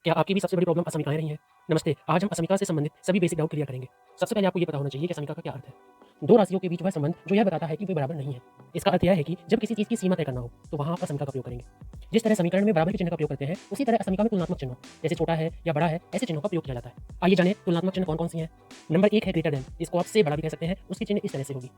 क्या आपकी भी सबसे बड़ी प्रॉब्लम असमीकाएँ रही हैं? नमस्ते, आज हम असमीका से संबंधित सभी बेसिक डाउट क्लियर करेंगे। सबसे पहले आपको ये पता होना चाहिए कि असमीका का क्या अर्थ है। दो राशियों के बीच वह संबंध जो यह बताता है कि वे बराबर नहीं हैं। इसका अर्थ यह है कि जब किसी चीज़ की सीमा तय करना हो, तो वहाँ आप असमीका का उपयोग करेंगे। जिस तरह समीकरण में बराबर के चिन्ह का उपयोग करते हैं, उसी तरह असमीका में तुलनात्मक चिन्हों, जैसे छोटा है या बड़ा है, ऐसे चिन्हों का उपयोग किया जाता है। आइए जानें तुलनात्मक चिन्ह कौन-कौन सी हैं। नंबर 1 है ग्रेटर दैन, इसको आप से बड़ा भी कह सकते हैं, उसकी चिन्ह इस तरह से होगी।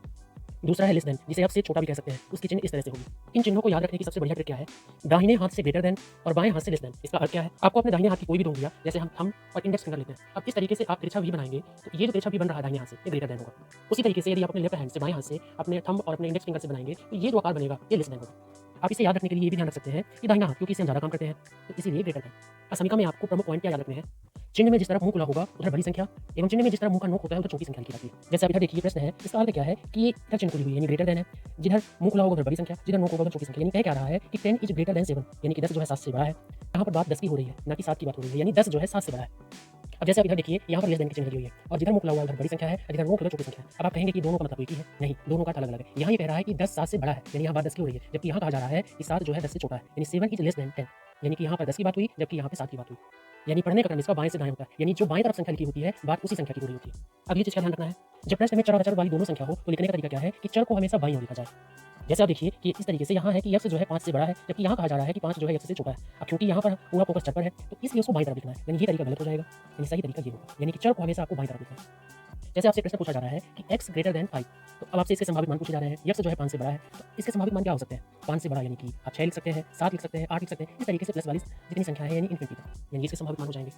दूसरा है लेस देन, जिसे आप से छोटा भी कह सकते हैं, उसकी चिन्ह इस तरह से होगी। इन चिन्हों को याद रखने की सबसे बढ़िया ट्रिक क्या है? दाहिने हाथ से ग्रेटर देन और बाएं हाथ से लेस देन। इसका अर्थ क्या है? आपको अपने दाहिने हाथ की कोई भी दो उंगलियां, जैसे हम थंब और इंडेक्स फिंगर लेते हैं। अब इस तरीके से आप तिरछा वी बनाएंगे, तो ये जो तिरछा वी बन रहा है दाहिने हाथ से, ये ग्रेटर देन होगा। उसी तरीके से यदि आप अपने लेफ्ट हैंड से बाएं हाथ से अपने थंब और अपने इंडेक्स फिंगर से बनाएंगे, तो ये जो आकार बनेगा, ये लेस देन होगा। आप इसे याद रखने के लिए ये भी ध्यान रख सकते हैं कि दाहिना हाथ, क्योंकि इससे हम ज़्यादा काम करते हैं, तो इसीलिए ग्रेटर देन। असमीका में आपको प्रमुख पॉइंट क्या याद रखने हैं? चिन्ह में जिस तरफ मुंह खुला होगा उधर बड़ी संख्या, एवं चिन्ह में जिस तरफ मुंह का नोक होता है उधर छोटी संख्या लिखी जाती है। जैसे आप इधर देखिए प्रश्न है, इसका अर्थ क्या है कि ये इधर चिन्ह खुली हुई है यानी ग्रेटर देन है, जिधर मुंह खुला होगा उधर बड़ी संख्या, जिधर नोक होगा उधर छोटी संख्या। यानी कह क्या रहा है कि 10 इज ग्रेटर देन 7, यानी कि 10 जो है 7 से बड़ा है। यहाँ पर बात 10 की हो रही है, ना कि 7 की बात हो रही है, यानी 10 जो है 7 से बड़ा है। अब जैसे आप इधर देखिए, यहाँ पर लेस देन की चिन्ह लगी हुई है और जिधर मुंह खुला हुआ है उधर बड़ी संख्या है और जिधर मुंह खुला छोटी संख्या है। अब आप कहेंगे कि दोनों का मतलब एक ही है, नहीं, दोनों का अर्थ अलग-अलग है। यहाँ ये कह रहा है कि 10 7 से बड़ा है, यानी यहाँ बात 10 की हो रही है, जबकि यहाँ कहा जा रहा है कि 7 जो है 10 से छोटा है, यानी 7 इज लेस देन 10, यानी कि यहाँ पर 10 की बात हुई, जबकि यहाँ पे 7 की बात हुई। यानी पढ़ने का क्रम इसका बाएं से दाएं होता है, यानी जो बाएं तरफ संख्या लिखी होती है, बात उसी संख्या की हो रही होती है। अब ये चीज़ का ध्यान रखना है, जब प्रश्न में चर और अचर वाली दोनों संख्या हो, तो लिखने का तरीका क्या है कि चर को हमेशा बाईं ओर लिखा जाए। जैसे आप देखिए कि इस तरीके से यहाँ है कि x जो है 5 से बड़ा है, जबकि यहाँ कहा जा रहा है कि 5 जो है x से छोटा है। अब क्योंकि यहाँ पर पूरा फोकस चर पर है, तो इसलिए उसको बाईं तरफ लिखना है, यानी ये तरीका गलत हो जाएगा, यानी सही तरीका ये होगा, यानी कि चर को हमेशा आपको बाईं तरफ लिखना है। जैसे आपसे प्रश्न पूछा जा रहा है कि x ग्रेटर देन 5, तो अब आपसे इसके संभावित मान पूछे जा रहे हैं। x जो है 5 से बड़ा है, तो इसके संभावित मान क्या हो सकते हैं? 5 से बड़ा यानी कि आप 6 लिख सकते हैं, 7 लिख सकते हैं, 8 लिख सकते हैं, इस तरीके से प्लस वाली जितनी संख्या है यानी इन्फिनिटी तक, यानी इसके संभावित मान हो जाएंगे।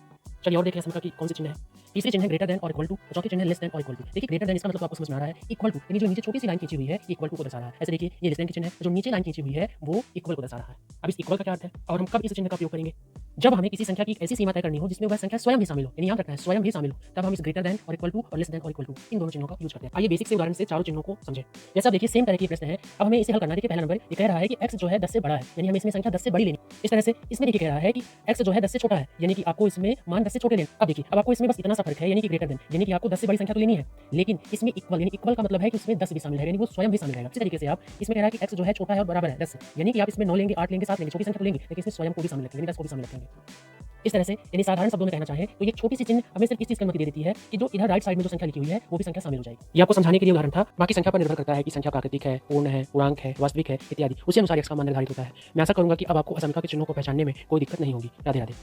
चलिए और देखें असमीका की कौन सी चिन्ह है। तीसरी चिन्ह है ग्रेटर देन और इक्वल टू, और चौथी चिन्ह है लेस देन और इक्वल टू। देखिए ग्रेटर देन इसका मतलब आपको समझ में आ रहा है, इक्वल टू यानी जो नीचे छोटी सी लाइन खींची हुई है, इक्वल टू को दर्शा रहा है। ऐसे देखिए ये लेस देन की चिन्ह है, जो नीचे लाइन खींची हुई है वो इक्वल को दर्शा रहा है। अब इस इक्वल का क्या अर्थ है और हम कब इस चिन्ह का उपयोग करेंगे? जब हमें किसी संख्या की एक ऐसी सीमा तय करनी हो जिसमें वह संख्या स्वयं भी शामिल हो, यानी याद रखना है स्वयं भी शामिल हो, तब हम इस ग्रेटर देन और इक्वल टू और लेस देन और इक्वल टू इन दोनों चिन्हों का यूज करते हैं। आइए बेसिक से उदाहरण से चारों चिन्हों को समझें। जैसा आप देखिए सेम तरह के प्रश्न है, अब हमें इसे हल करना है। देखिए पहला नंबर ये कह रहा है कि x जो है 10 से बड़ा है, यानी हमें इसमें संख्या 10 से बड़ी लेनी। इस तरह से इसमें देखिए कह रहा है कि x जो है 10 से छोटा है, यानी कि आपको इसमें मान 10 से छोटे लेने। अब देखिए अब आपको इसमें बस इतना सा फर्क है, यानी कि ग्रेटर देन, यानी कि आपको 10 से बड़ी संख्या तो लेनी है, लेकिन इसमें इक्वल, यानी इक्वल का मतलब है कि उसमें 10 भी शामिल है, यानी वो स्वयं भी शामिल रहेगा। इसी तरीके से आप इसमें कह रहा है कि x जो है छोटा है और बराबर है 10 से, यानी कि आप इसमें 9 लेंगे, 8 लेंगे, 7 लेंगे, छोटी संख्या तो लेंगे, लेकिन इसमें स्वयं को भी शामिल रखेंगे, यानी 10 को भी शामिल रखेंगे। इस तरह से यानी साधारण शब्दों में कहना चाहें तो ये छोटी सी चिन्ह हमें सिर्फ इस चीज की अनुमति दे देती है कि जो इधर राइट साइड में जो संख्या लिखी हुई है वो भी संख्या शामिल हो जाएगी। ये आपको समझाने के लिए उदाहरण था, बाकी संख्या पर निर्भर करता है कि संख्या प्राकृतिक है, पूर्ण है, पूर्णांक है, वास्तविक है इत्यादि, उसी अनुसार x का मान निर्धारित होता है। मैं आशा करूंगा कि अब आपको असमीका के चिन्हों को पहचानने में कोई दिक्कत नहीं होगी। राधे राधे।